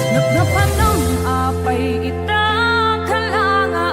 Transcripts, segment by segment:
Napnapan ng apay ita kalangan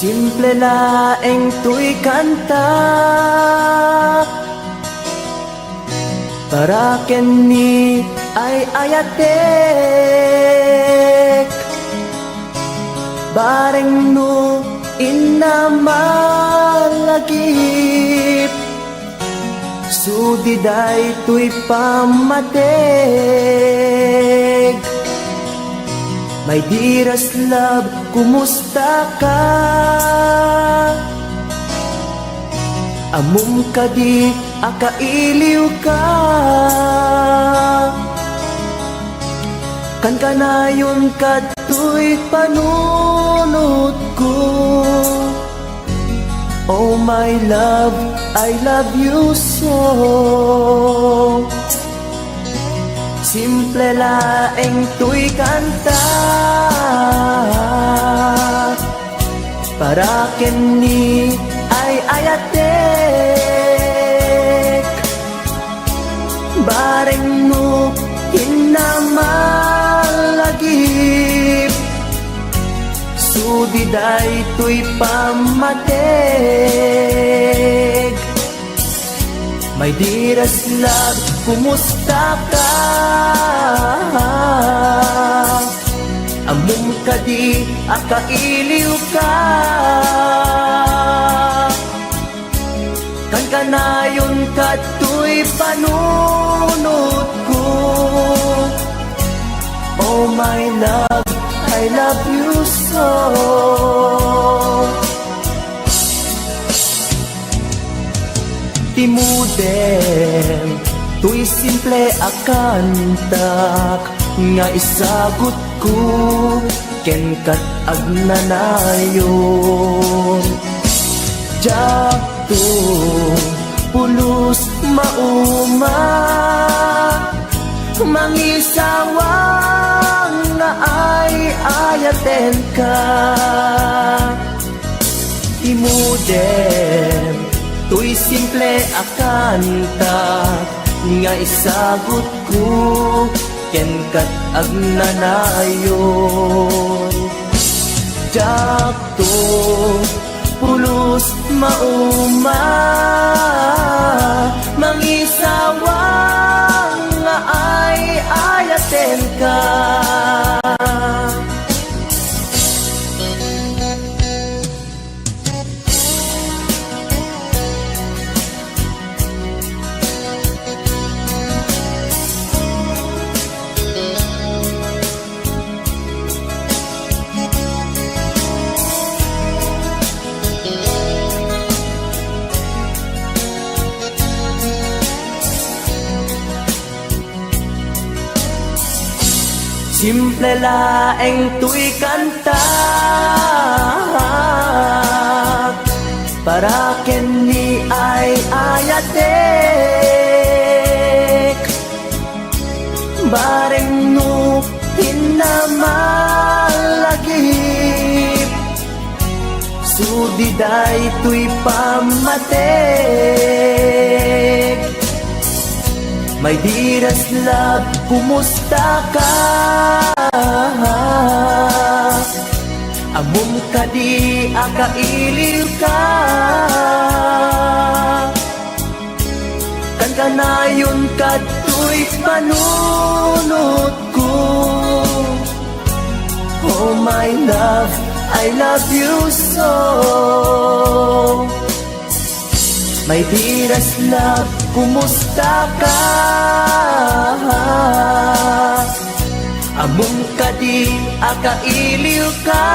Simple laeng tuy kanta para kenni ay ayatek bareng no inamalagip sudiday tuy pamateg. My dearest love, kumusta ka? Amum ka di akailiw ka. Kan kanayon kato'y panunod ko. Oh my love, I love you so. Simple laeng tuy kanta para kenni ay ayatek bareng no hinamalagip sudiday tuy pamateg. My dearest love, kumusta ka? Amum ka di akailiw ka. Kan kanayon kato'y panunod ko. Oh my love, I love you so. Timudem, tuy simple akantak nga isagot ko ken kat agnanayon. Jakto pulos mauma mangisawang nga ay ayaten ka. Timudem, tuy simple akanta nga isagot ko ken kat agnanayon. Jakto pulos mauma mangisawang nga ay ayaten ka. Simple laeng tuy kanta para kenni ay ayatek bareng no hinamalagip sudiday tuy pamateg. My dearest love, kumusta ka? Amum ka di akailiw ka. Kan kanayon kato'y panunod ko. Oh my love, I love you so. My dearest love, kumusta ka? Amum ka di akailiw ka.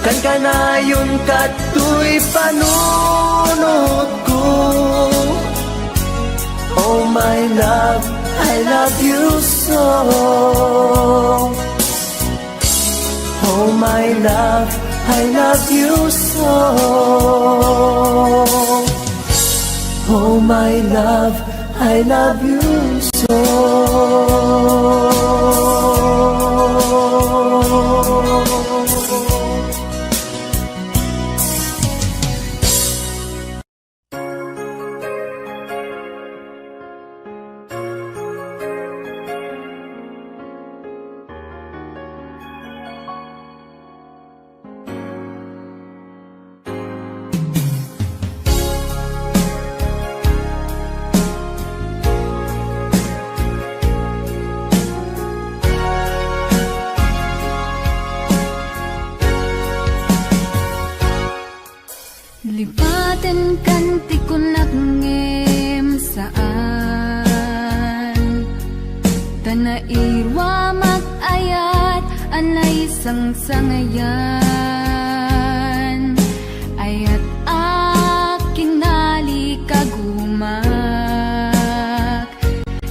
Kan kanayon kato'y panunod ko. Oh my love, I love you so. Oh my love, I love you so. Oh my love, I love you so. Lipaten kan ti kunak ngem saan Tanairwa mag-ayat anay sang-sangayan Ayat akinali kagumak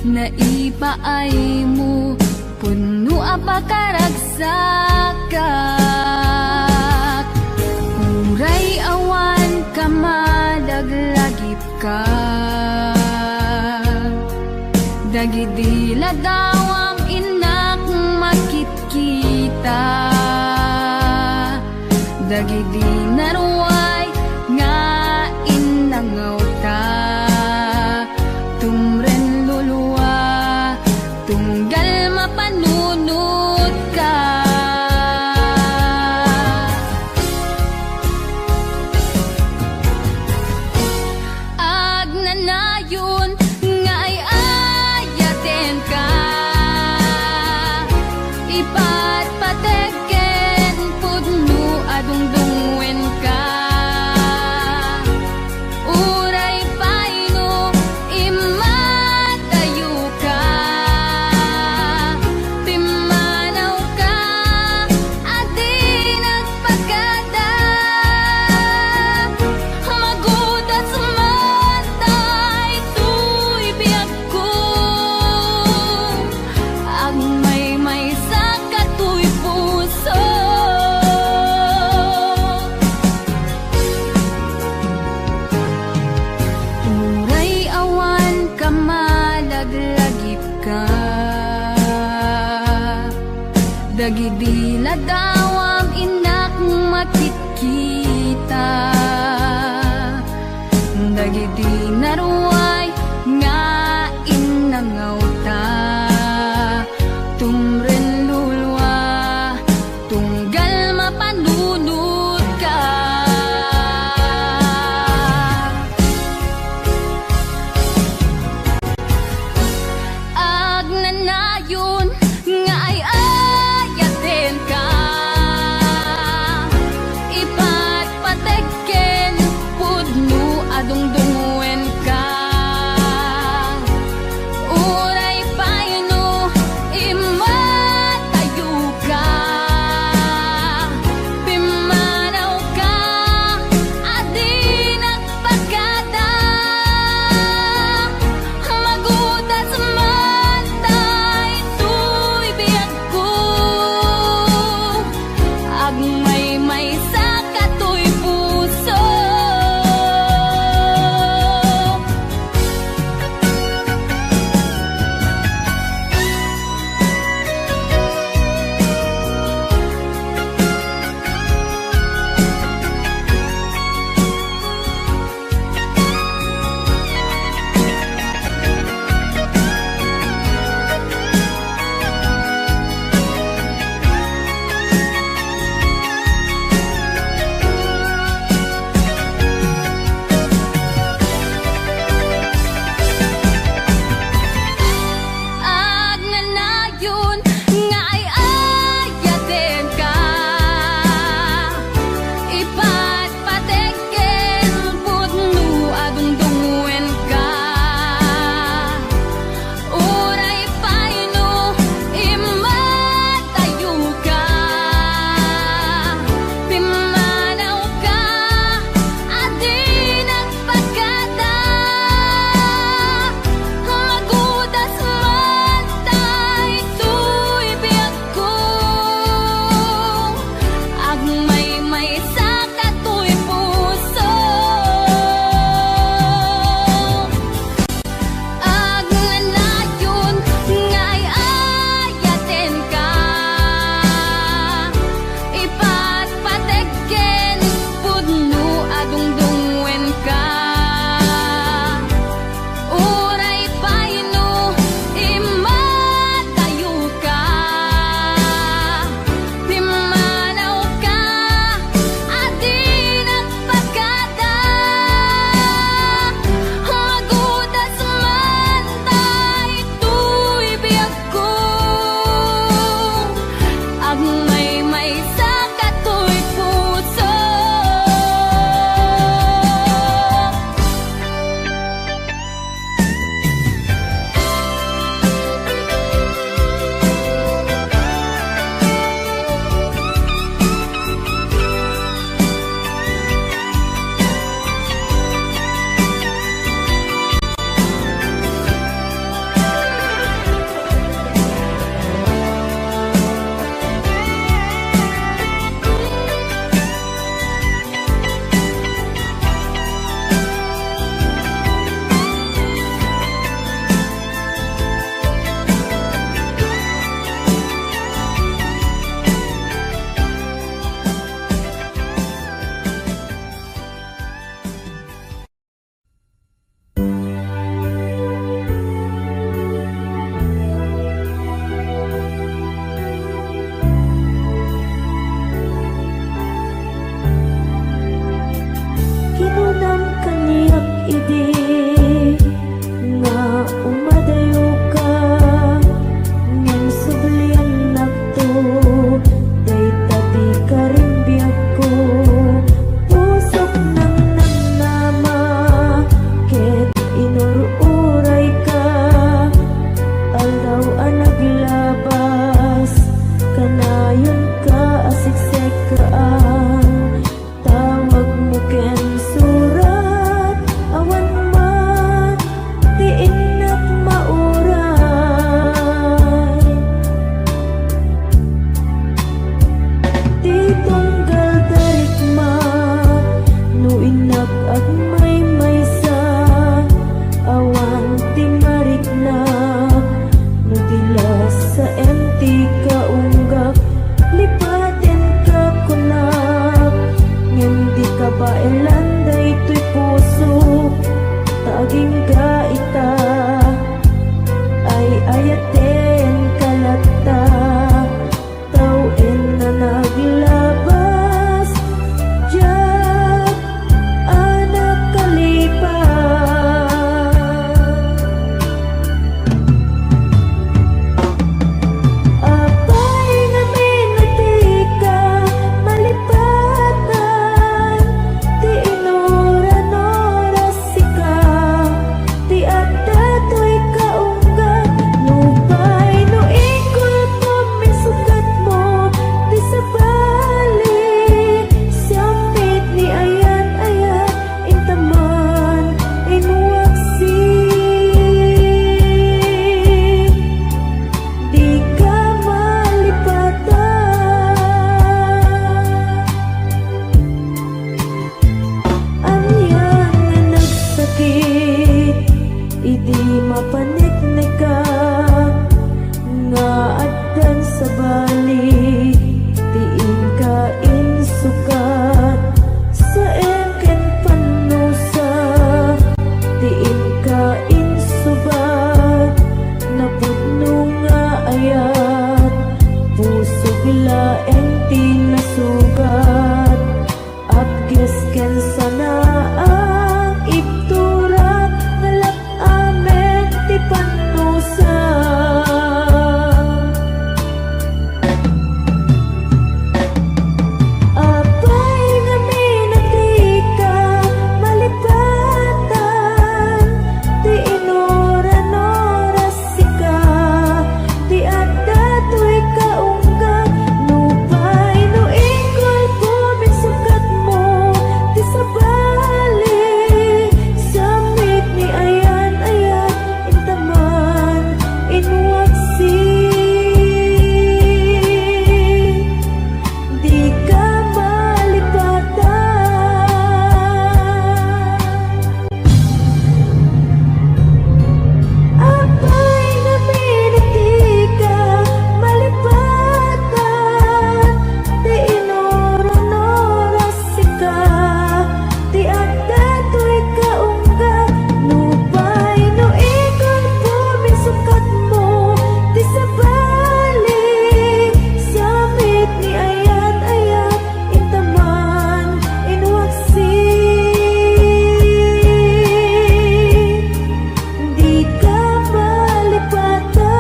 Naipaay mo puno apakaragsakak Uray awan ka madaglagip ka Dagidila daw ang inak makit-kita Dagidi naruay nga inangaw ta Tumren luluwa tunggal mapanunod ka Agnanayon nga ay ayaten ka Ipatpateken pudno adungdungwen ka Uray paino imatayo ka Timanaw ka at di nagpagada Magudas matay tuy biyag ko Ang may sa katuy puso Uray awan ka malaglagip ka Dagidila daw ang inak makikita Dagidi naruay nga inangaw ta Tumren lulwa tunggal mapanunod ka Agnanayon nga ay ayaten ka di nga umadayo ka ngan sublian nakto day tabi ka rin biyak ko pusok ng nanama ket inururay ka alaw ang naglabas kanayon ka asiksek ka ang tawag mo ken surat awan man di inak mauray di tunggal darikma no inak at may sa awan tingarik na no dilas sa empty ka unggak lipaten ka kunap ngem di ka ba elanday to'y puso taging ka ita ay ayaten kalata tawen na naglabas diyak anak kalipas apay nga minati ka malipatan ti inoran-oras sika ti adda to'y kaunggat nupay no ikol po minsukat mo ti sabali siyambit ni ayan-ayat intaman inuwaksi di ka malipatan anyan nga nagsakit idi mapaniknik ka nga addan sa bali tiin ka insukat sa engken panusa tiin ka insubat napudno nga ayat puso laeng tinasugat abges ken sana ang ibtura ngalap amen ti panusa apay nga minati ka malipatan ti inoran-oras sika ti adda to'y kaunggat nupay no ikol po minsukat mo ti sabali samit ni ayan-ayat intaman inuwaksi di ka malipatan apay nga minati ka malipatan ti inoran-oras sika ti adda to'y kaunggat nupay no ikol po minsukat mo ti sabali samit ni ayan-ayat intaman inuwaksi di ka malipatan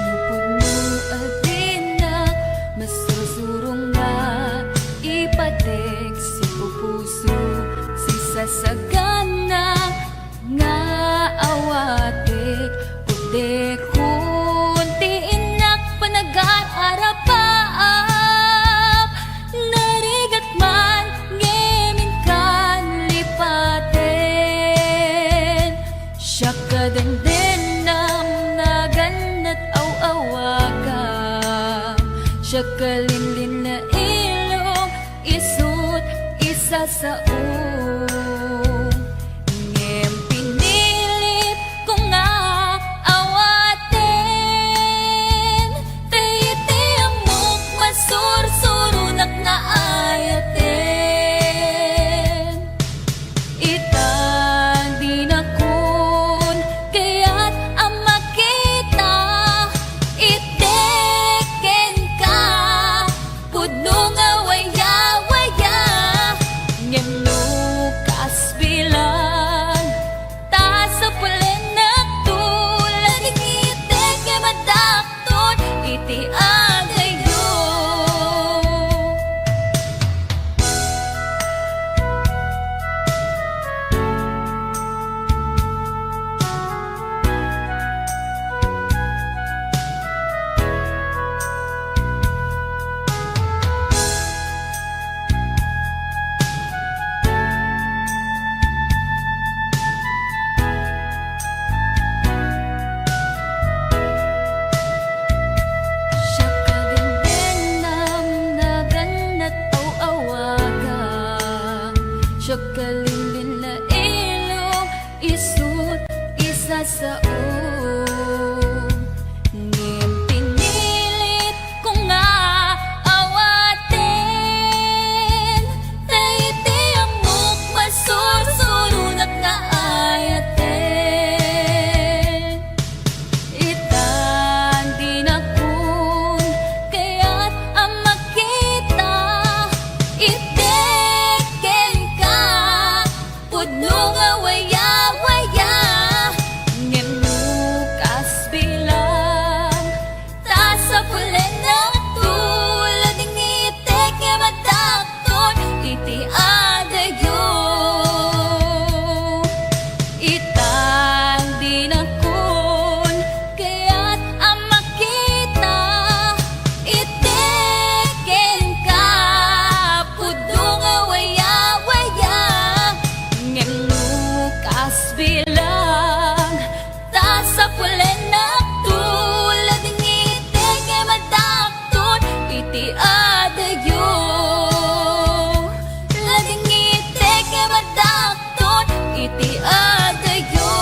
Napudno adina masusurong nga ipatek si pupuso si sasagana nga awatek pudekon ti inak panag-aarapaap narigat man ngemin kan lipaten siya kadenden nam naganat aw-awaga siya kalinlin na ilong isut isa sa ngem pinilit ko nga kalilin na ilong isut isa sa ngem pinilit ko nga awatin na iti amok masursurunat nga ayaten itan di na kun kaya't ang makita iteken ka pudno nga waya-waya ngem nukas bilang ta sa pulen na tulad ng itek nga madakton iti adayo itang di na kun kaya't ang makita iteken ka pudno nga waya-waya ngem nukas bilang ta sa pulen na tulad ng itek nga madakton iti adayo lading itek nga madakton iti adayo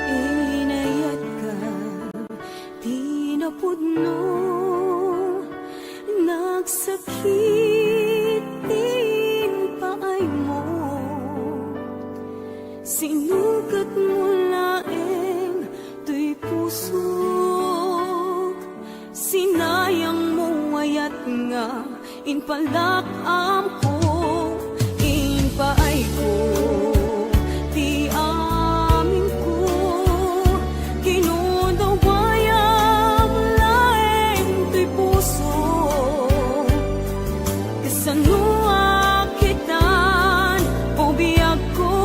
Inayat ka, di na pudno, nagsakitin paay mo. Sinukat mo laeng tuy pusok, sinayang mo ayat nga, inpalakam ko, inpaay ko. Di amin ko kinudawayang laeng tuy puso kasanua kitan o biyag ko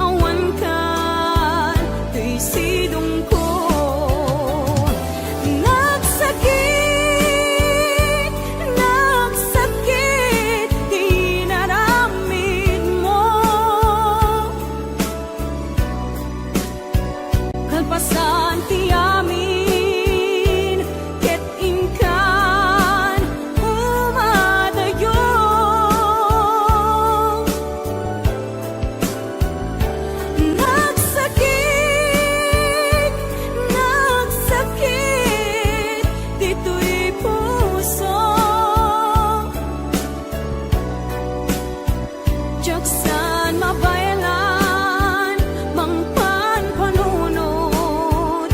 awan kan tuy sidong ko nagsakit di naramid mo kalpasan ti amin ket inkan umadayo nagsakit dito'y puso jaksan mabaylan mangpan panunot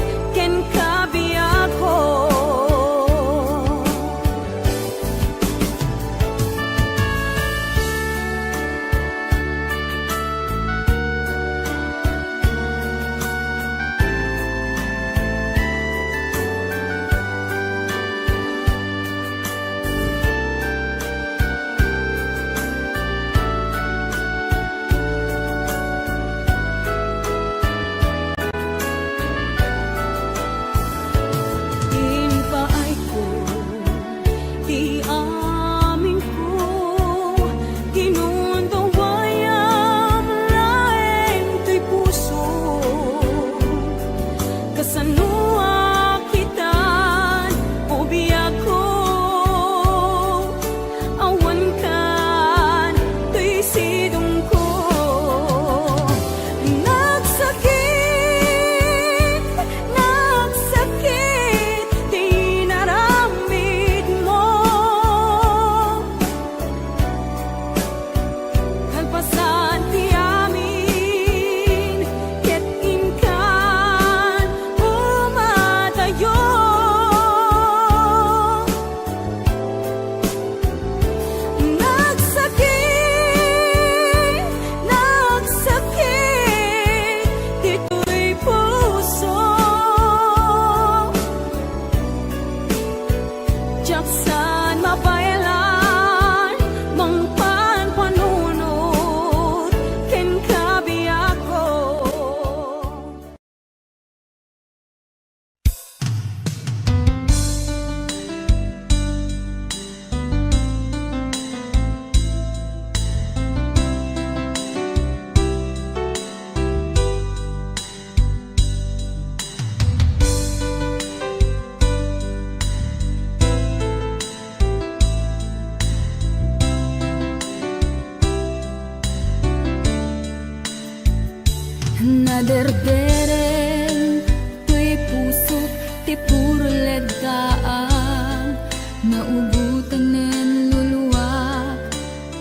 Naderdereng tuy puso ti puro leddaang naubutan nen luluwa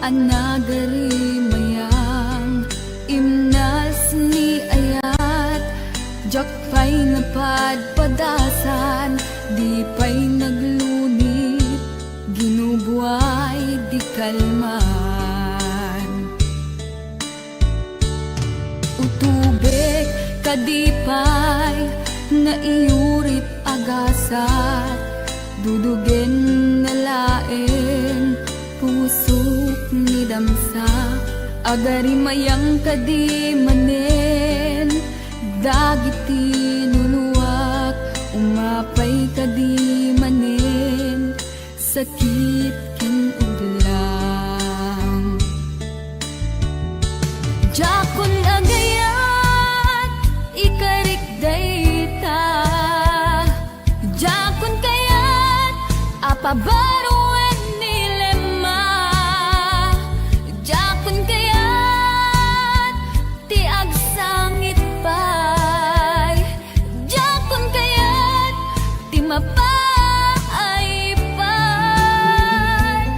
anagari mayang imnas ni ayat jak pa'y napadpadasan di pa'y naglunit ginubuay di kalman utubek kadipay na iyurip agasat dudugen na laeng pusok ni damsa agari mayang kadi manen dagiti nuluwak umapay kadi manen sakit ken udlang jakon agayat ikarik dayta jakon kayat apabaruan nilema jakon kayat ti agsangit pay jakon kayat ti mapay pay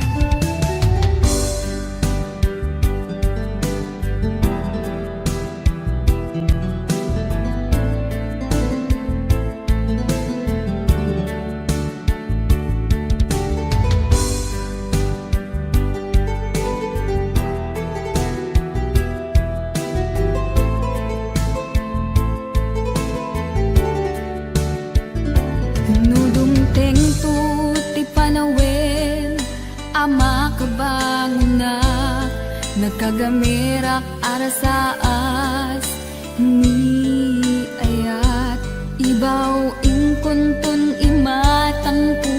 nudumteng tu ti panawen ama kabanguna nagkagamirak arasaas ni ayat ibaw ingkonton imatangpo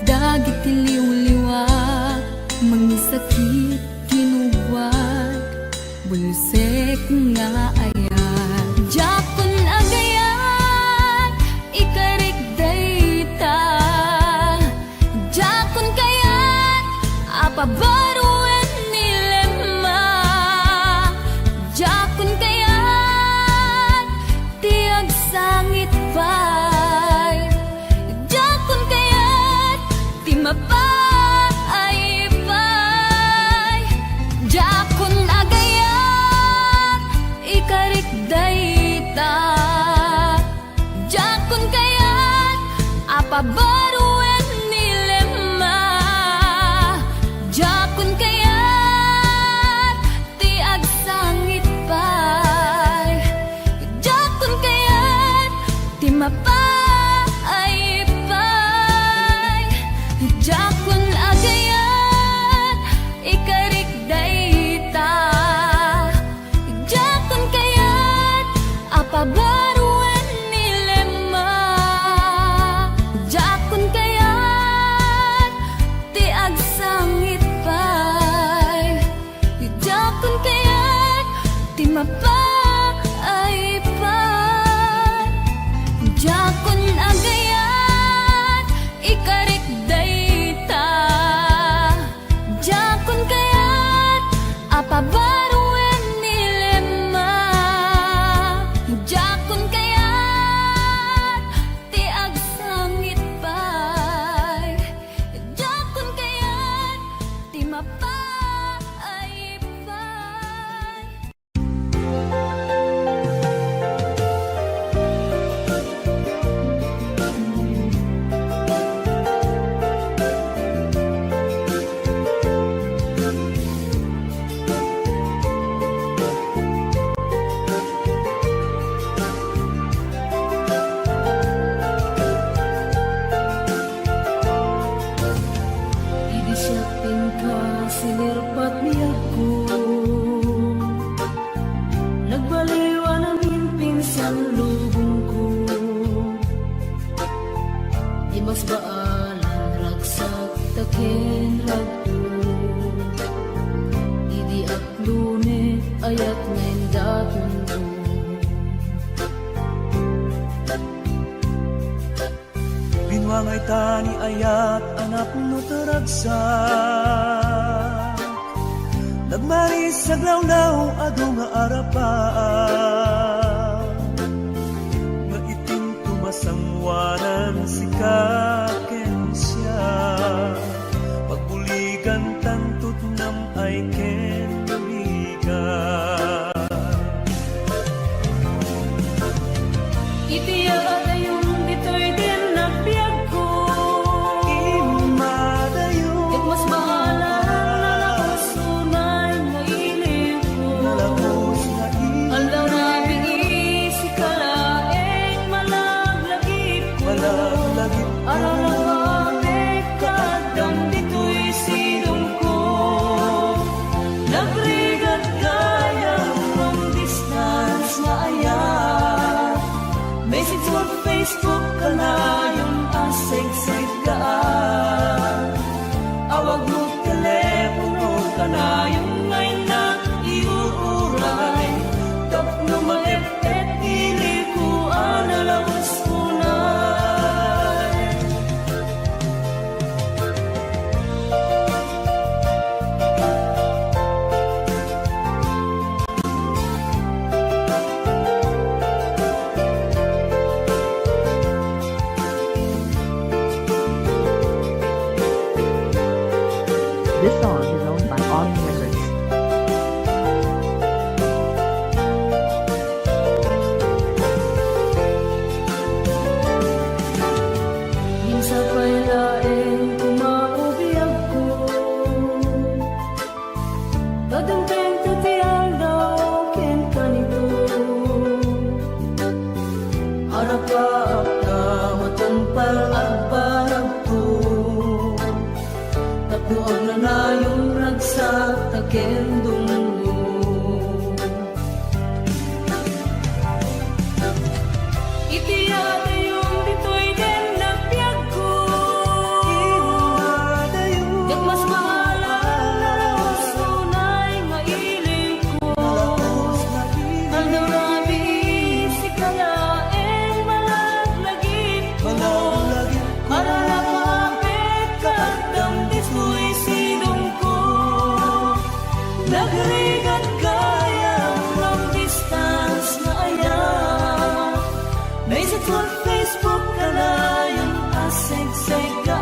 dagiti liwliwa mangisakit kinuwad bulusek nga ayat jakon agayat ikarik dayta jakon kayat apabaruan nilema jakon kayat ti agsangit pay jakon kayat ti mapay pay jakon agayat ikarik dayta jakon kayat apabaruan nilema jakon kayat ti agsangit pay jakon kayat ti mapay pay jakon agayat ikarik dayta jakon kayat apabaruan nilema jakon kayat ti agsangit pay jakon kayat ti mapay pay jakon agayat ikarik dayta jakon kayat apabaruan nilema jakon kayat ti agsangit pay jakon kayat ti mapay pay Idisapin ka sinirpat niya ko nagbaliwan namin pinsan lubong ko di mas baalan ragsak taken ragto idi aklune ayat ngayon daton ko Binwangay tani ayat anak no taragsak nagmaris sa glawlaw adu nga arapaan Itiya dayon ditoy din nagbiag ko. Imadayon Ket mas bahala nalakos sunay nga ilig ko. Nalakos na Aldaw na biisi kalaeng malaglagip ko. Malaglagip ko. Ararawamik kadam dito'y silong ko. Nagrigat gaya long distance na ayat. Message mo Facebook ka na yung asig-sig ka. Awag mo telepono ka na yung ngayon na iuuray. Tapno maipet ili ko analawas unay. This song is owned by Autumn Records. Minsa pa'y laeng kumaubiyag ko. Dadamteng tutiyang daw ken kanito. Harap ka ka matampal at parang to. Tapuag na na yung ragsak takendong mo. Itiya dayon dito'y din nagbiag ko. Imadayon Ket mas bahala nalakos sunay nga ilig ko. Nalakos na Aldaw na biisi kalaeng malaglagip ko. Malaglagip ko. Ararawamik kadam dito'y silong ko. Nagrigat gaya long distance na ayat. Message mo Facebook ka na yung asig-sig ka.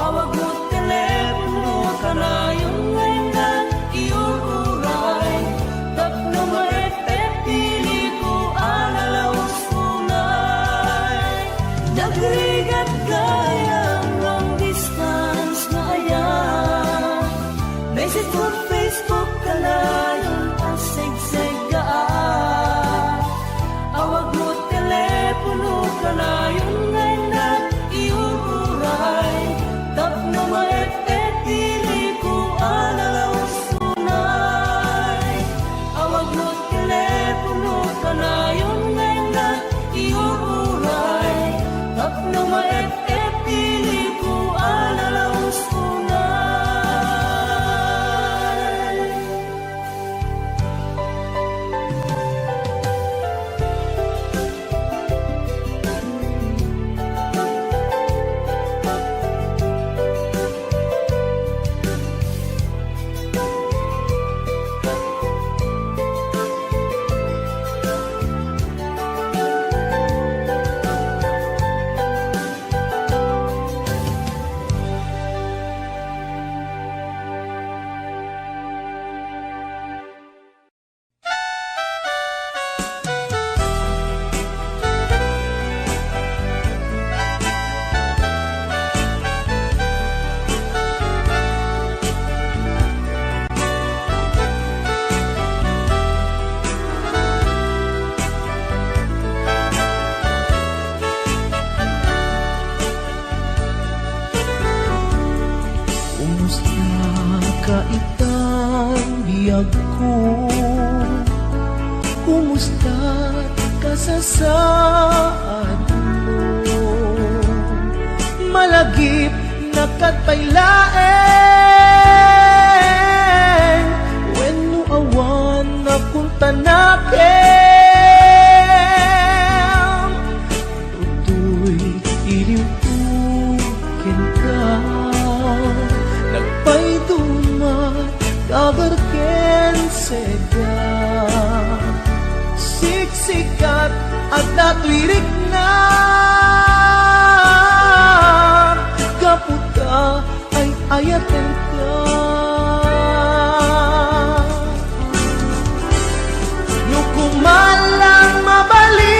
Awag mo telepono ka na yung ngayon na iuuray. Tapno maipet pili ko analawas unay. Nagrigat gaya long distance na ayat. Message mo Facebook ka na yung asig-sig ka. Awag mo telepono ka na yung ngayon na iuuray. Tapno maipet pili ko analawas unay. Awag mo telepono ka na yung ngayon na iuuray. Tapno maipet pili ko analawas unay. Kaitang biyag ko, kumusta ka sa saad mo? Malagip na katpailaeng, when no awan na punta nakin. Tutoy iliw-ukin ka, nagpaidumat kabarken seda. Siksikat at natuirik na, kaputa ay ayaten ka. Nukumalang mabalik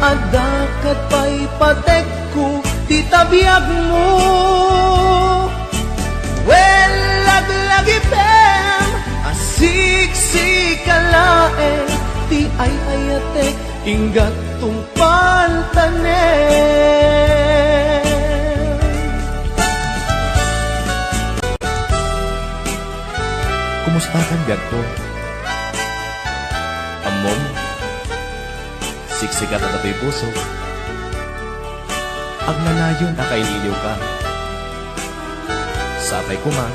adakat pa'y patek ko, ti tabiyag mo. Well, laglagi pem, asiksikkalaeng, ti ay ayatek, inggat tungpal tanem. Kumusta kan biag ko? Amom, siksikat at ato'y puso. Agnanayon na kaililiw ka. Sapay ko ma,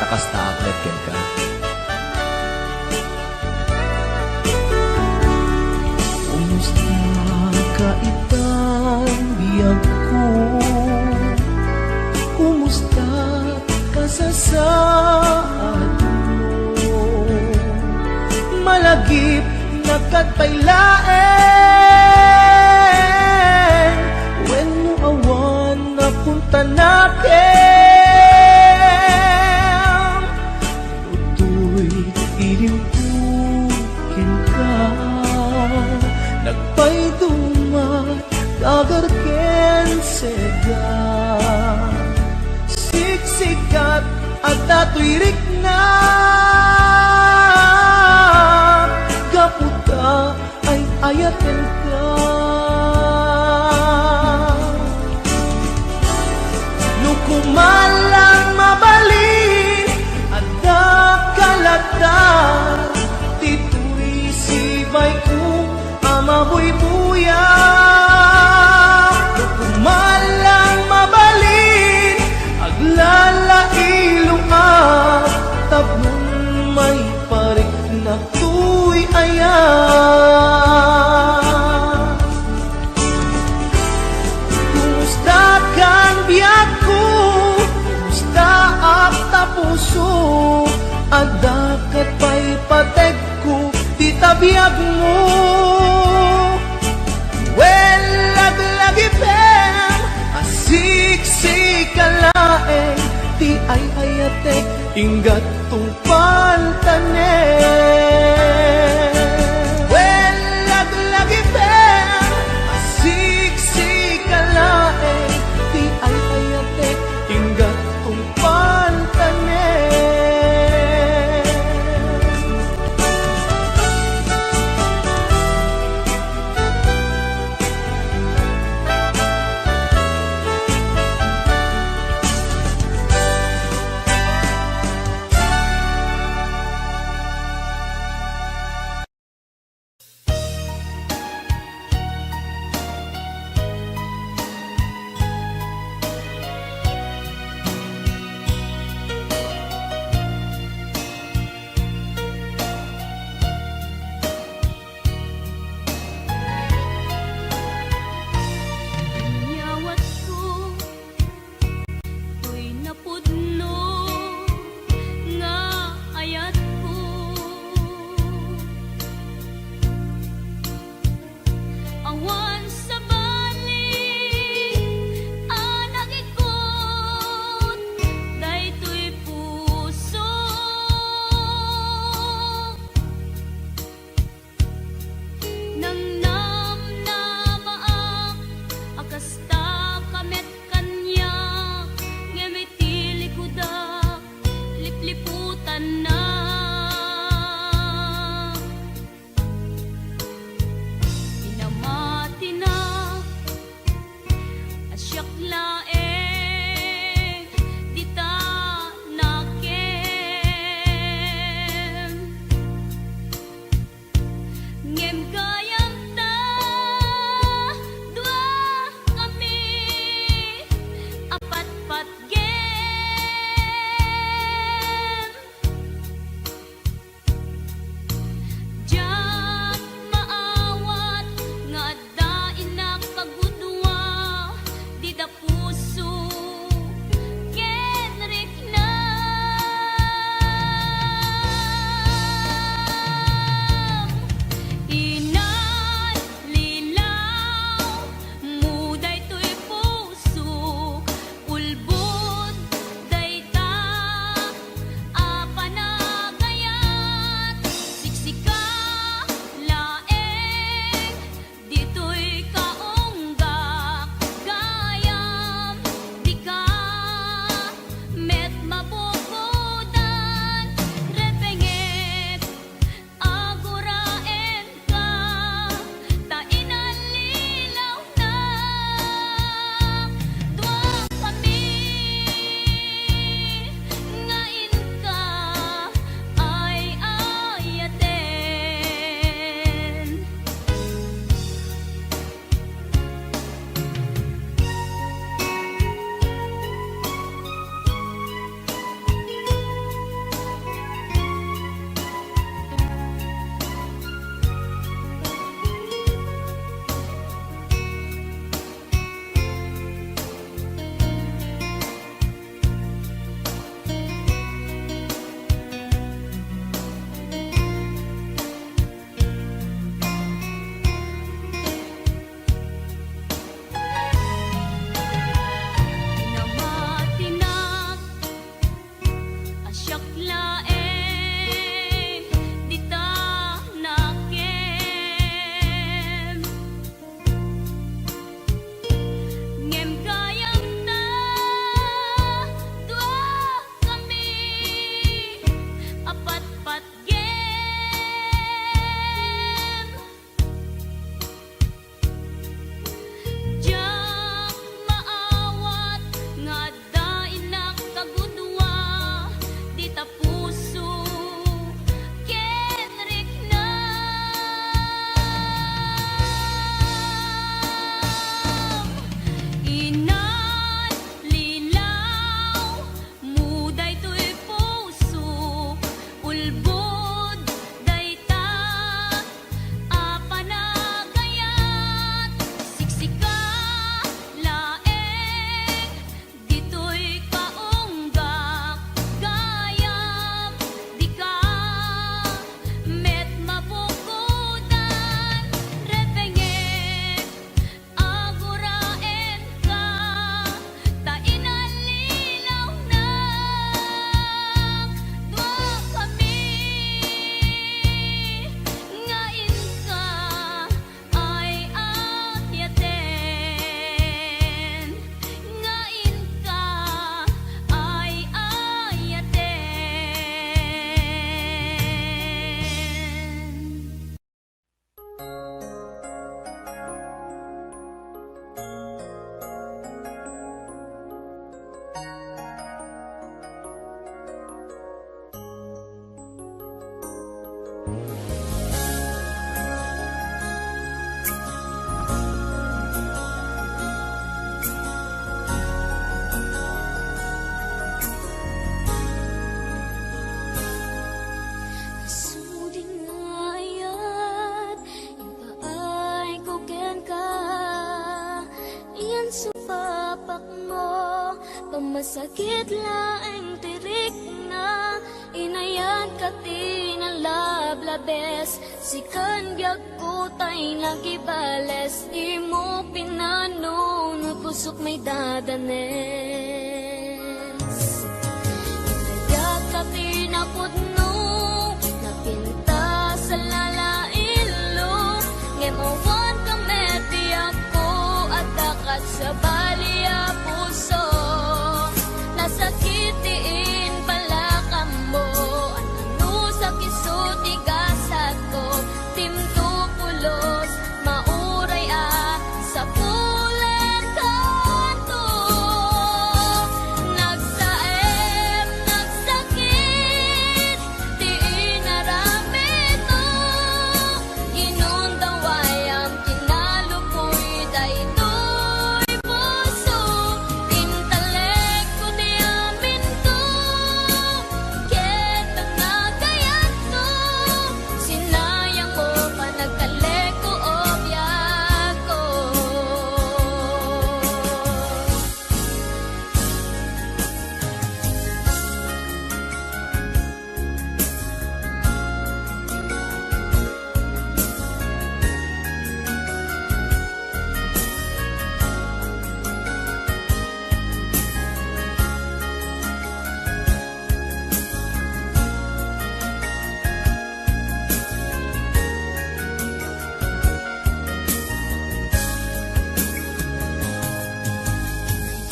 nakastaaklet ken ka. Kumusta ka itang biyag ko? Kumusta ka sa saad mo? Malagip na katpailaeng, when mo awan na punta natin, utoy ilimpukin ka, nagpaidumat kagarken sega. Siksikat at dato'y rikna, gaputa ay ayaten ka. Lukumalang mabalin at dakalata, tito'y sibay ko amabuy-buya. Lukumalang mabalin aglalailong at tablong may parik na tuy ayan. Kumusta kang biyak ko? Kumusta ak tapuso? Adakat pa'y patek ko, ti tabiyag mo. Well, laglagi pem, asiksikkalaeng, ti ay ayatek, inggat tungpal tanem. Well, laglagi pem, asiksikkalaeng, ti ay ayatek, inggat tungpal tanem. Masakit laeng tirik na inayan ka tinalablabes. Sikan gyag ko tay nagibales. Di mo pinano no pusok may dadanes. Inayat ka tinapudno napinta sa lalailo. Ngemawan ka meti ako at dakat sa balia puso. Nasakitiin pala ka mo. Ano sa kisuti gasat ko. Timto pulos mauray sa pulen kanto. Nagsaem, nagsakit, di inaramid mo. Inundawayam, kinalupoy, daytoy puso. Intalek ko di amin ko. Ketang nagayat ko. Sinayang mo pa nagkalek ko obyak ko.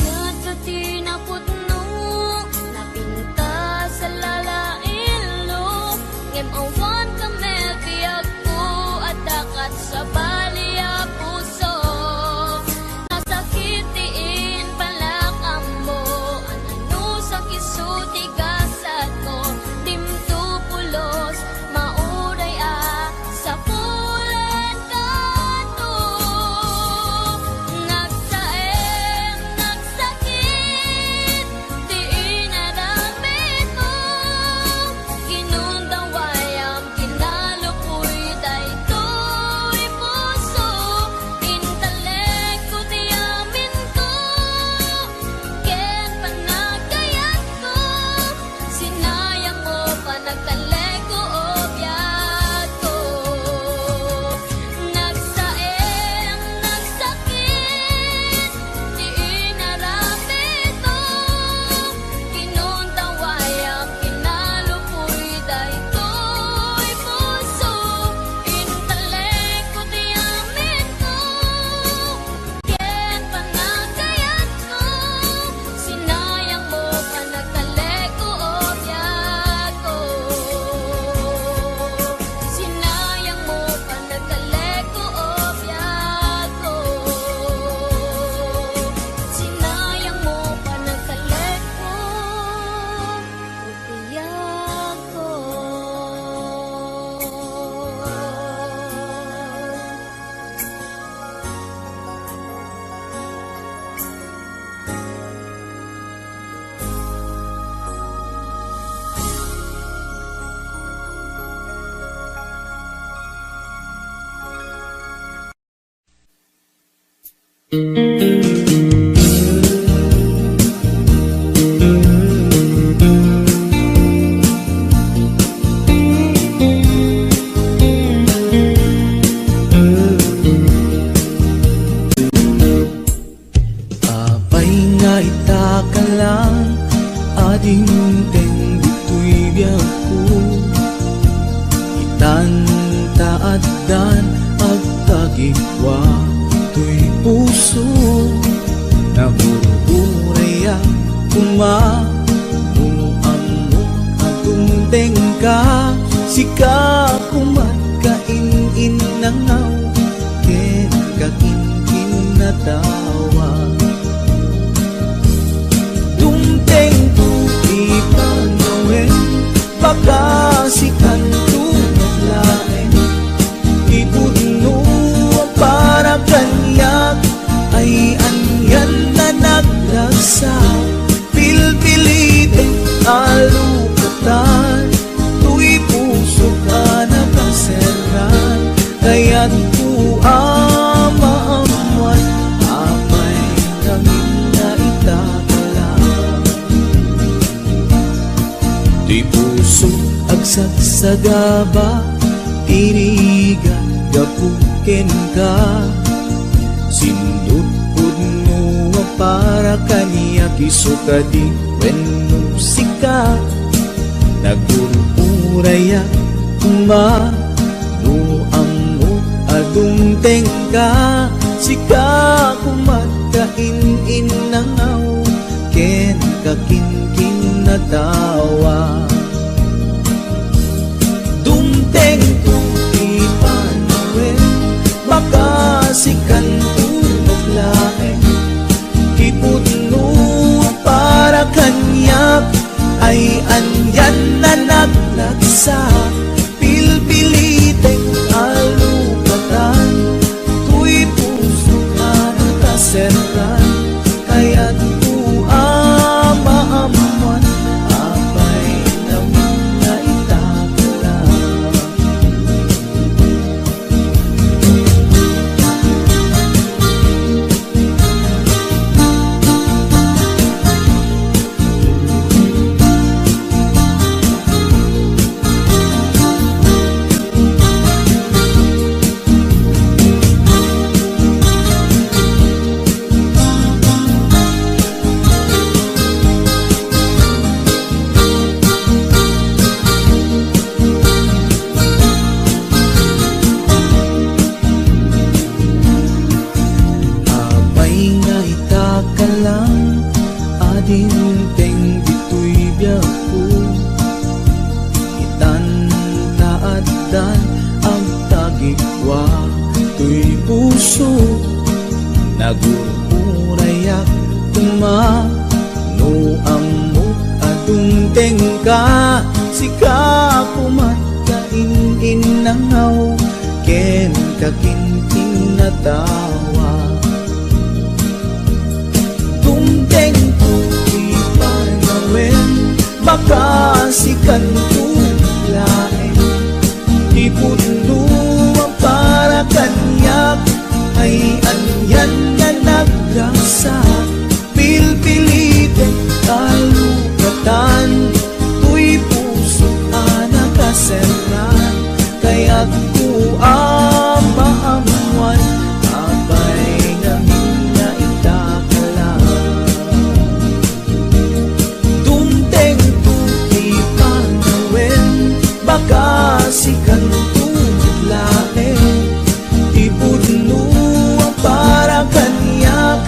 Yan ka tinapudno, napinta sa lalailo. Ngem awan ka mebiyag ko, at dakat sa balia puso. Nasakitiin pala ka mo, ano sa kisuti gasat ko. Timto pulos, mauray sa pulen kanto. Nagsaem, nagsakit, di inaramid mo. Kinundawayam, kinalupoy, daytoy puso. Intalek ko di amin ko. Ken panagayat ko. Sinayang mo pa nagkalek ko obyak ko. Nagsaem, nagsakit, di inaramid mo. Kinundawayam, kinalupoy, daytoy puso. Intalek ko di amin ko. Ken panagayat ko. Sinayang mo pa nagkalek ko obyak ko. Sinayang mo pa nagkalek ko obyak ko. Sinayang mo pa nagkalek ko obyak ko. Abay nga itaka lang, ading teng dito'y biyak ko. Itan taaddan agtagikwa to'y puso. Nahururay kumamuamok agumdeng ka. Sika kumat kain-in nangaw, ken kakin-kin na tawa. Dumteng tu ipanawin, pagkasikan tu naglain. Ipudno ang para kanyak, ay anyan na naglagsa. Pilpilitin alukatan, tu'y puso ka na paseran. Kaya't ku amaamuan, amay kami na itakalang. sagaba tirigan gapuken ka sindut pudno nga para kaniya kisukadi wenno sika nagururaya ma no ammo adung tengka sika kumakain inangaw ken kakinkin na tawa dumteng tu ipanuwen makasikan tulog laeng kipudno para kanyak ay anyan na naglagsa pilpiliteng alupatan tuy puso na nakaserkan kaya't maamuan apay naman na itakala adinteng dito'y biyaku itan taaddan ang tagikwa to'y puso nagururayak tuma no ammo adung tengka sika kumakain inangaw ken kakinting na tawa dumteng makasikan tulaeng ipudno ang para kanyak ay anyan na nagrangsak pilpiliten kalugatan tuy puso nakaserran kaya't maamuan abay namin na itakala makasikan tulaeng ipudno ang para kanyak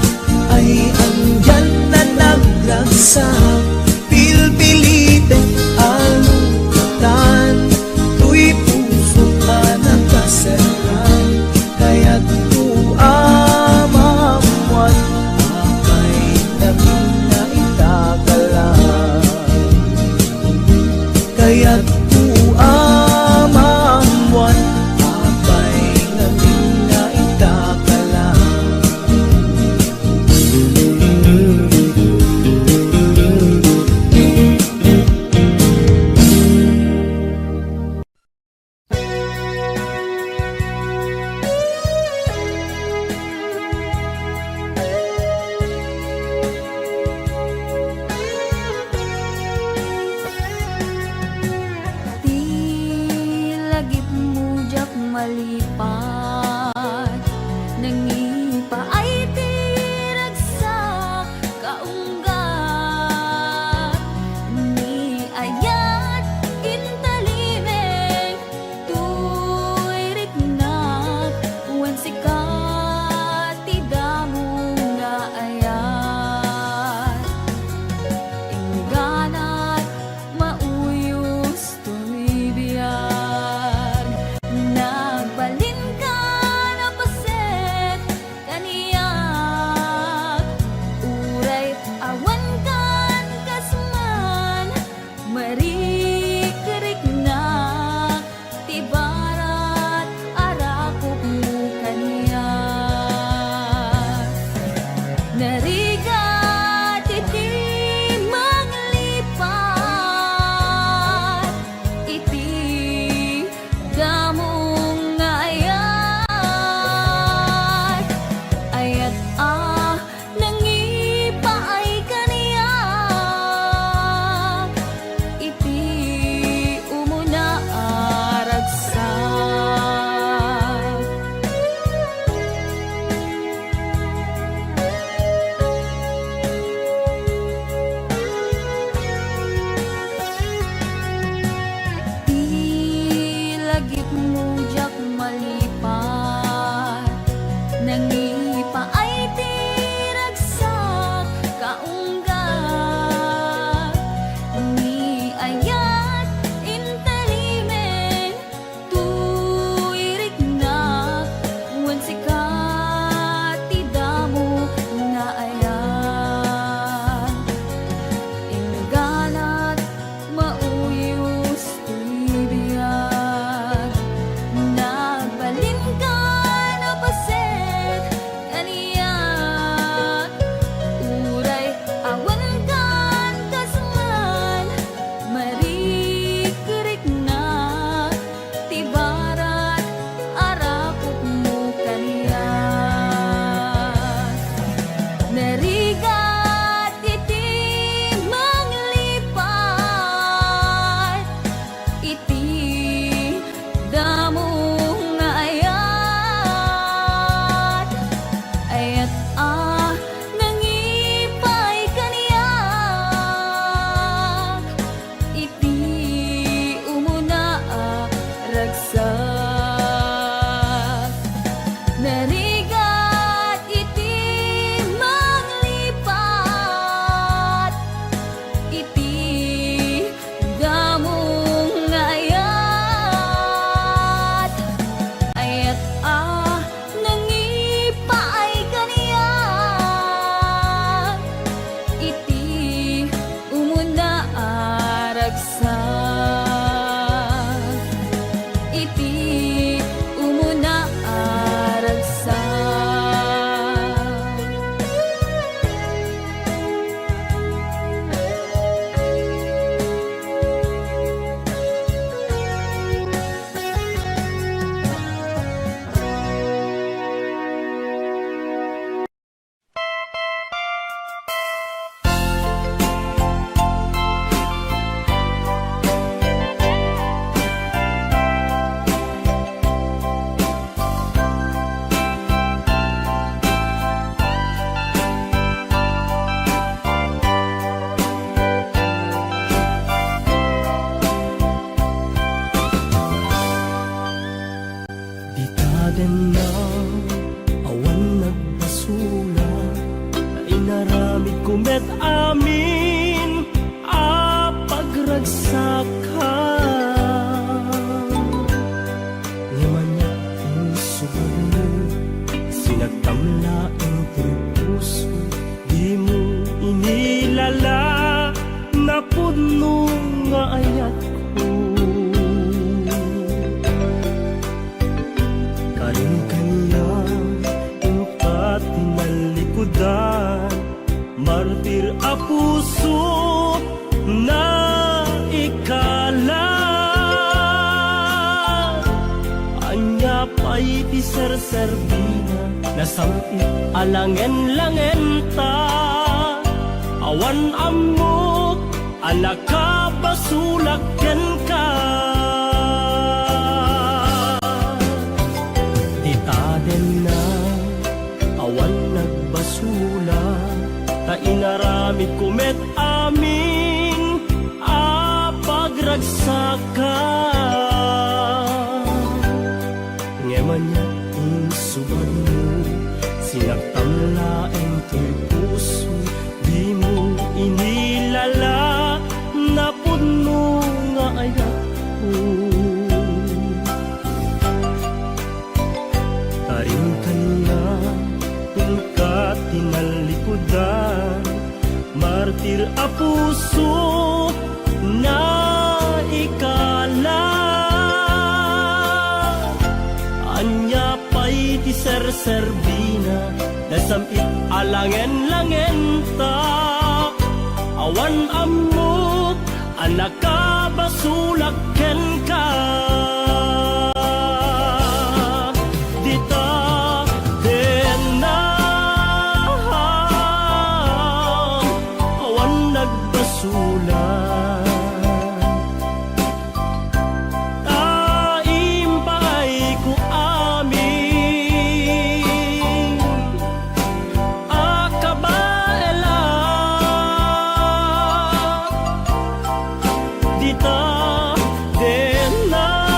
ay andyan na naglagsak pilpiliten alukatan tuy puso ka nakaserran kaya't maamuan apay namin na itakala kaya't amamuan apay namin na itakala Lagip mujak malipat nangipa ay tiragsak kaunggat ni ayat intalimeng tuy ritnat wen sikat tidamong nga ayat ingganat mauyos tuy biyag nagbalin ka malipat. Nangipa ay tiragsak kaunggat, ni ayat intelimen tuirik na wan sikat tidamo nga ayan. Ingalat mauyos tibiyag, nagbalin ka na paset kaniyak. Uray awan kan kasman, marikerik na tibarat arakot mo kaniyak. Narigat iti manglipat, iti damo nga ayat. Ayat nangipay kaniyak, iti umuna ragsak. Narigat iti manglipat, iti damong nga ayat. Ayat nangipaay kaniyak, iti umuna ragsak. Iti umuna ragsak. Di taden na awan nagbasula, na inaramid kumet amin pagragsakan. Ngamanya ang subad mo, sinagtamla ang puso, di mo inilala na puno nga ayat ko. Kaling kanya ang patinalikudan, martir a puso na ikala. Anya pa'y ti serserbina, nasamit alangen-langen ta. Awan amok, anak ka basulakyan ka. Taden na awan nagbasula, ta inaramid kumet amin pagragsakan. Ngemanya ang subad mo, sinagtamla ang to'y puso, di mo inilala na puno nga ayat ko. Taring kanya ang katinalikudan, martir a puso na ikala. Anya pa'y ti serserbina, nasamit alangen-langen ta. Awan amok, anak ka basulakyan ka. Dita, den na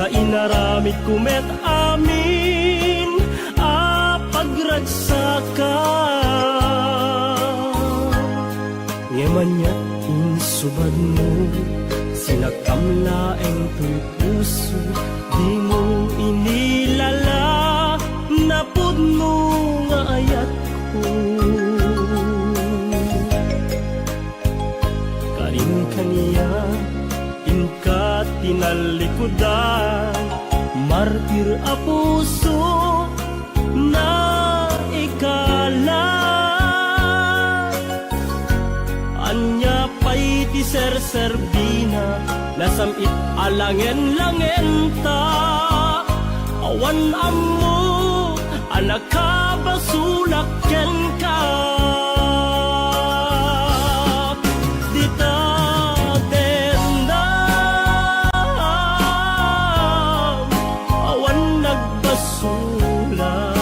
kainaramid kumet amin a pagragsaka ngemanyat insubad mo sinakamlaeng tuy puso di mo inilala napud mo nga ayat ko karing kaniya inka tinalikudan martir a puso na ikala anya pay ti serserbina nasamit alangen-langen ta awan ammo anak kabasulak ken ka dita dendam awan nagbasulak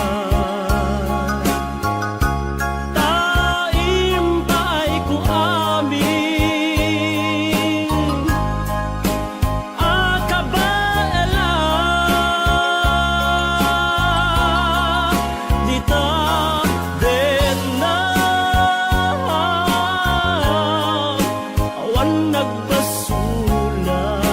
taim paay ko amin akabaela dita dendam awan nagbasulak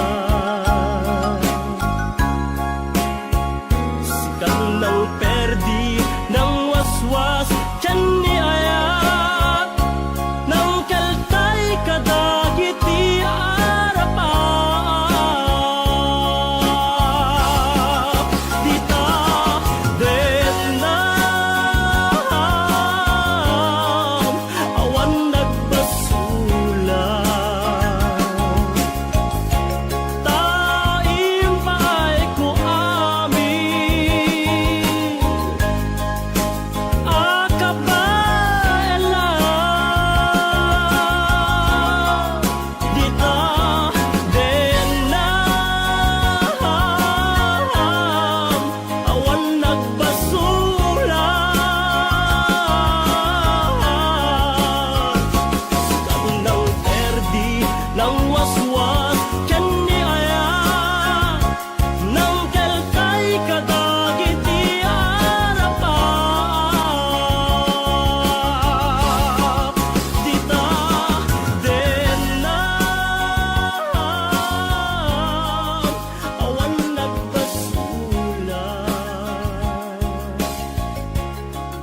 sikat ng perdi ng waswas tiyan ni ayat ng kaltay kadagiti arapap dita dendam awan nagbasulak taim paay ko amin akabaela dita dendam awan nagbasulak sikat ng perdi ng waswas tiyan ni ayat ng kelkay kadagiti arapap dita dendam awan nagbasulak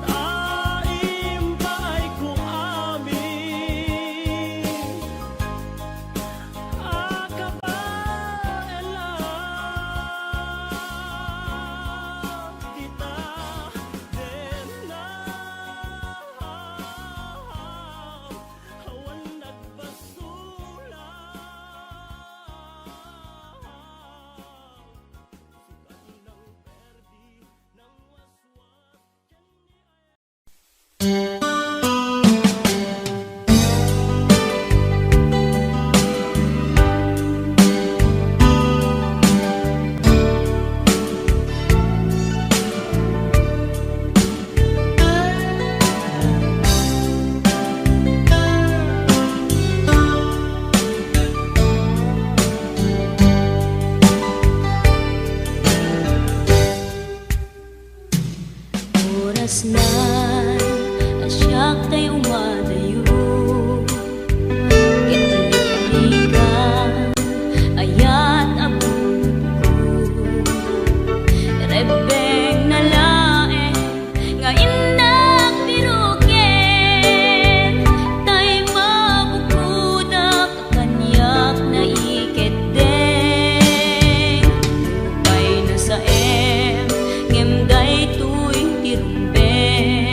taim paay ko amin akabaela dita dendam awan nagbasulak sikat ng perdi ng waswas tiyan ni Oras na asyak tay umadayo Kitliplikan ayat abot ko Rebeng na lae nga indak biruken Tay mabukudak kanyak na iketeng Lupay na sa ngem day tuy tirumben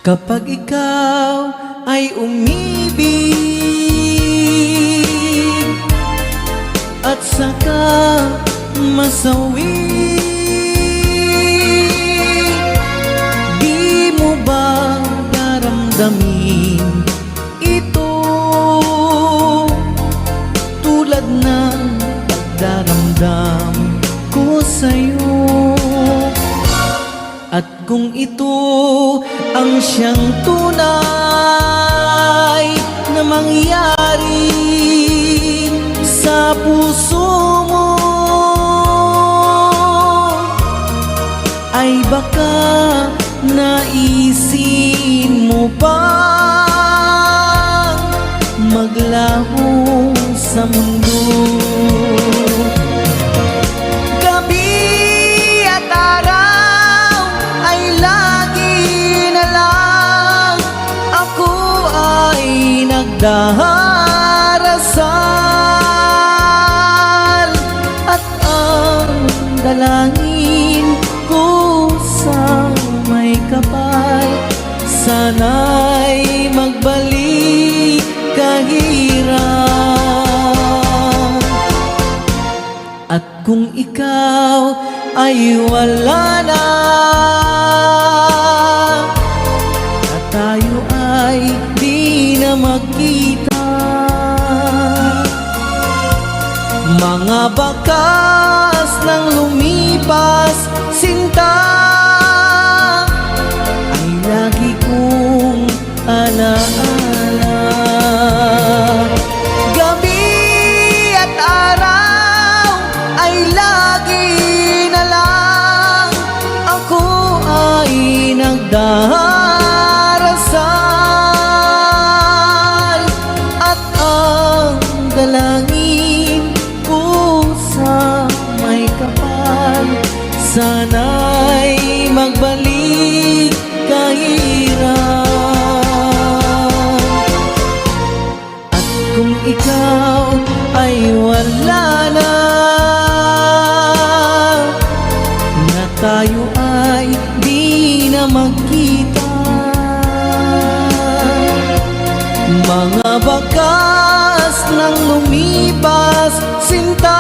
Kapag ikaw ay umibig at saka masawi, di mo ba daramdamin ito tulad ng pagdaramdam ko sa'yo? At kung ito ang siyang tunay na mangyari sa puso mo, ay baka naisin mo bang maglaho sa mundo? Nagdarasal at ang dalangin ko sa may kapal, sana'y magbalik kahirap. At kung ikaw ay wala na, at tayo ay di na magkita, mga bakas ng lumipas sinta ay lagi kong alaala. Gabi at araw ay lagi na lang ako ay nagdarasal at ang dalangin ko sa may kapal, sana'y magbalik kahirap. At kung ikaw ay wala na, na tayo ay di na magkita, mga bakas ng lumipas sinta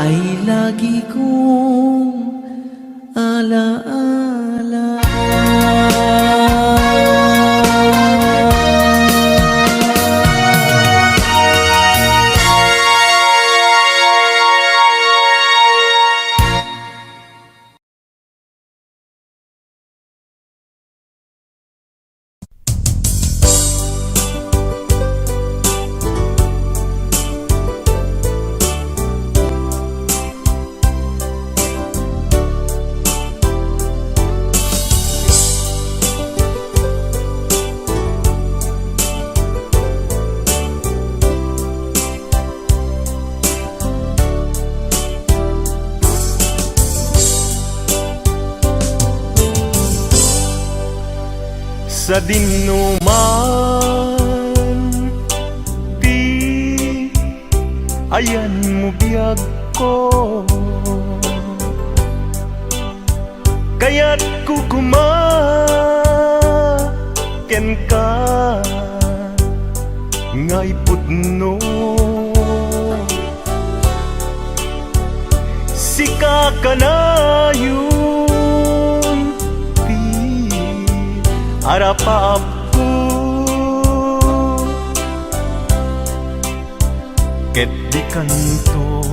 ay lagi kong alaala. Sa dinuman di ayan mo biyag ko, kaya't kukumaken ka ngay putno. Sika ka na yun harapap ko, ket di kanto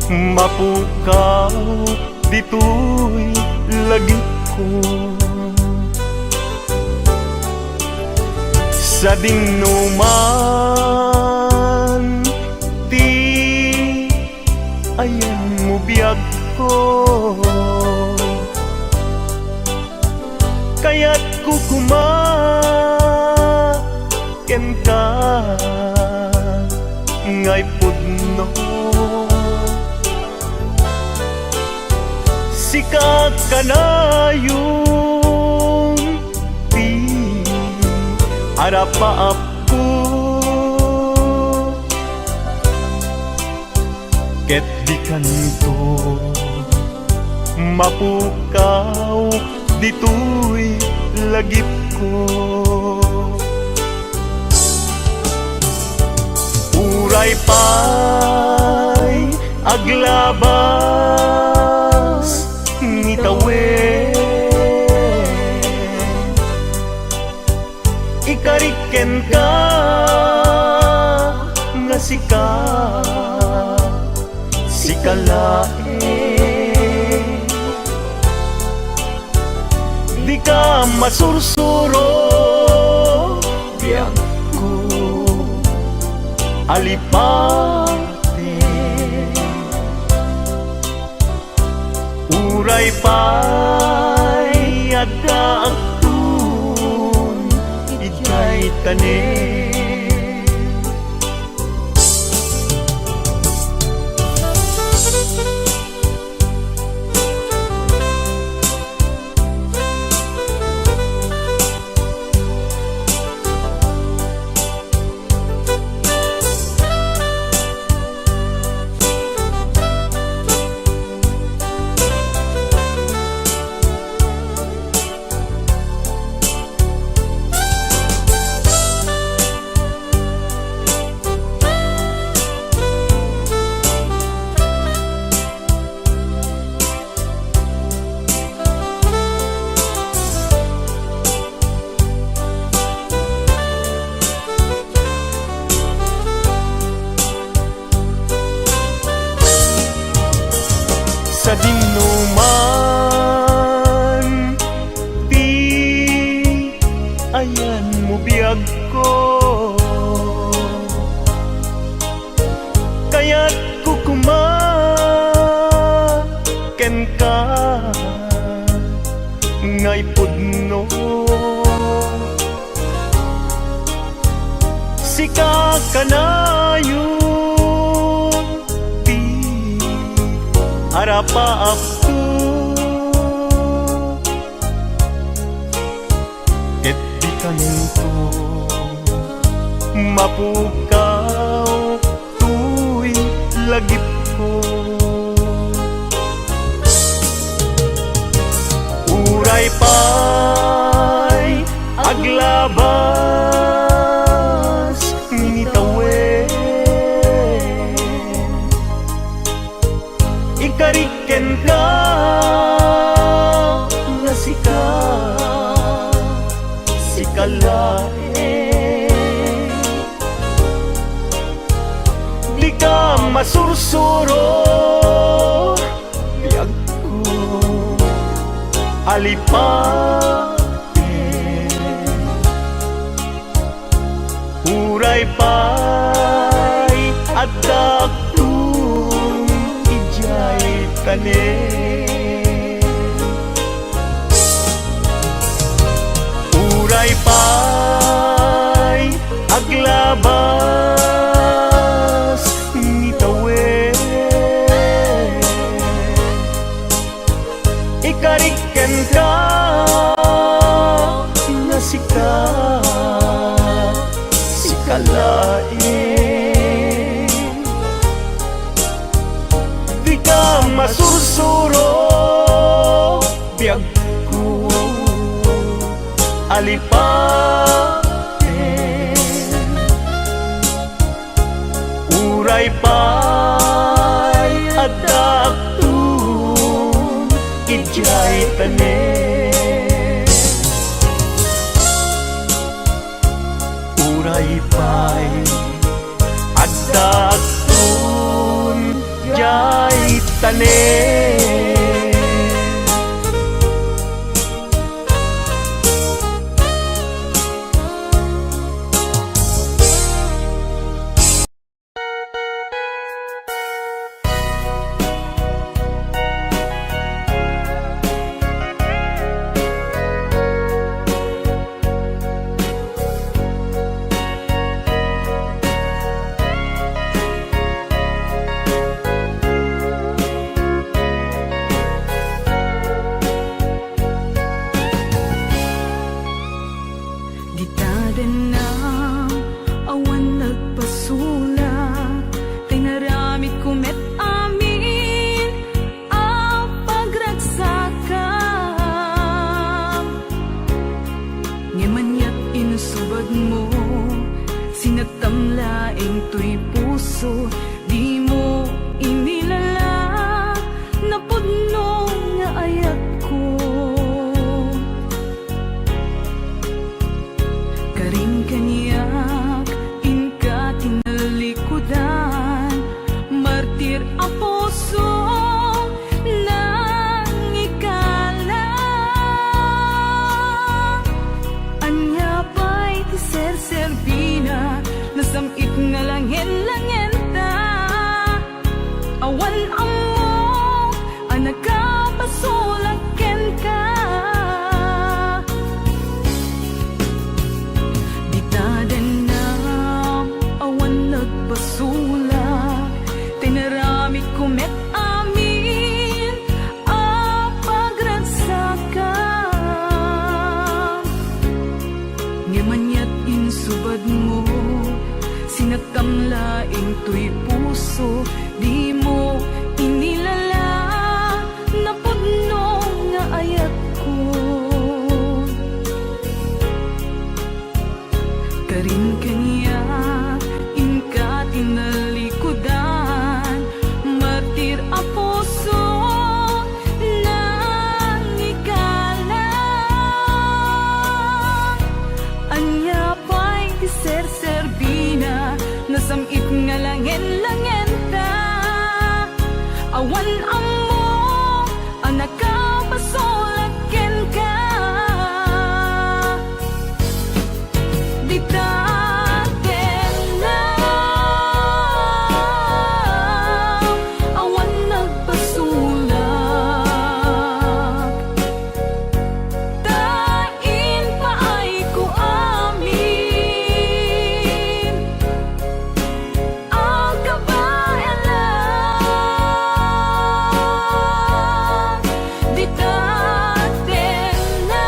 mapukaw dito'y lagit ko. Sa dinuman ti ayan mo biyag ko, kaya't kukumaken ka ngay pudno. Sikat ka na yung di harapaap ko, ket di kanto mapukaw dito'y lagip ko. Uray pa'y aglabas ni tawen, ikariken ka nga sikalae. Di ka masursuro biyag ko alipate. Uray pa'y adda agtun ikay tanin. Sa dinuman di ayan mo biyag ko, kaya't kukumaken ka ngay pudno. Sika kanayon arapa aku ket di kanto mapukaw tuy lagip ko. Uray pa'y aglabas ni tawen, ikariken ka nga sikalae. Di ka masursuro biyag ko alipate. Uray pa'y adda agtun ijay tanin. Uray pa'y aglabas ni tawen, ikariken ka nga sikalae. Di ka masursuro biyag ko alipate. Uray pa'y adda agtun ijay tanin. Uray pa'y adda agtun ijay tanin. matir a puso nang ikalang. Anya pa'y ti ser-serbina, nasamit nga langin-langin ta. Awan amok, anak ka pasulaken ka. Di ta din na awan nagpasula, tinarami kumet amin a pagragsakan. Ngamanyat insubad mo, sinatamlaing tuy puso, di mo inilala na pudno nga ayat ko. Karin kanya inka tinalikudan, matir a puso nang ikalang. Anya pa'y ti ser-serbina, nasamit nga langin-langin ta. Awan amo, anak ka pasulaken ka. Di ta din na awan nagpasulak, tain pa ay ko amin ang kabayan lang. Di ta din na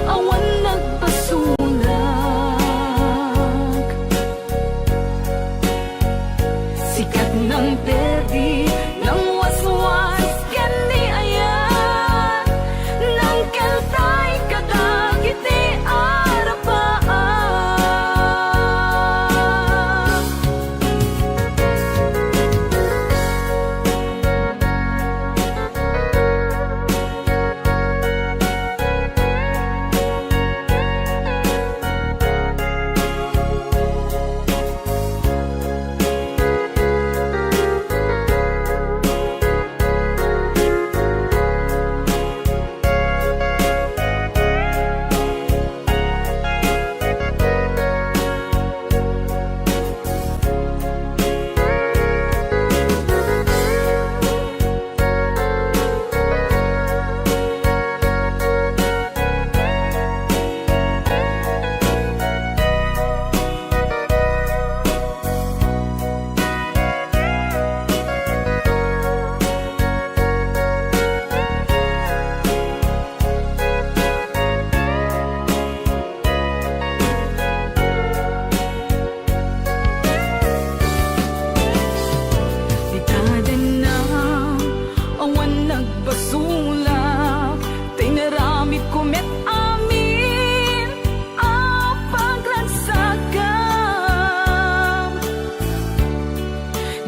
awan nagpasulak. Sikat ng perdi, ng waswas, kendi ayan, ng keltay kadagiti arapaan. Di ta din na awan nagbasula, tinaramid kumet amin a pagragsakan.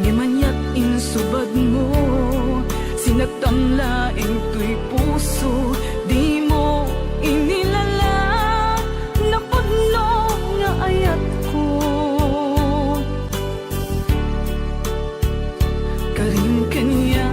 Ngamanyat insubad mo, sinagtamlaing tuy puso, di mo inilala na pudno nga ayat ko. Karin kanya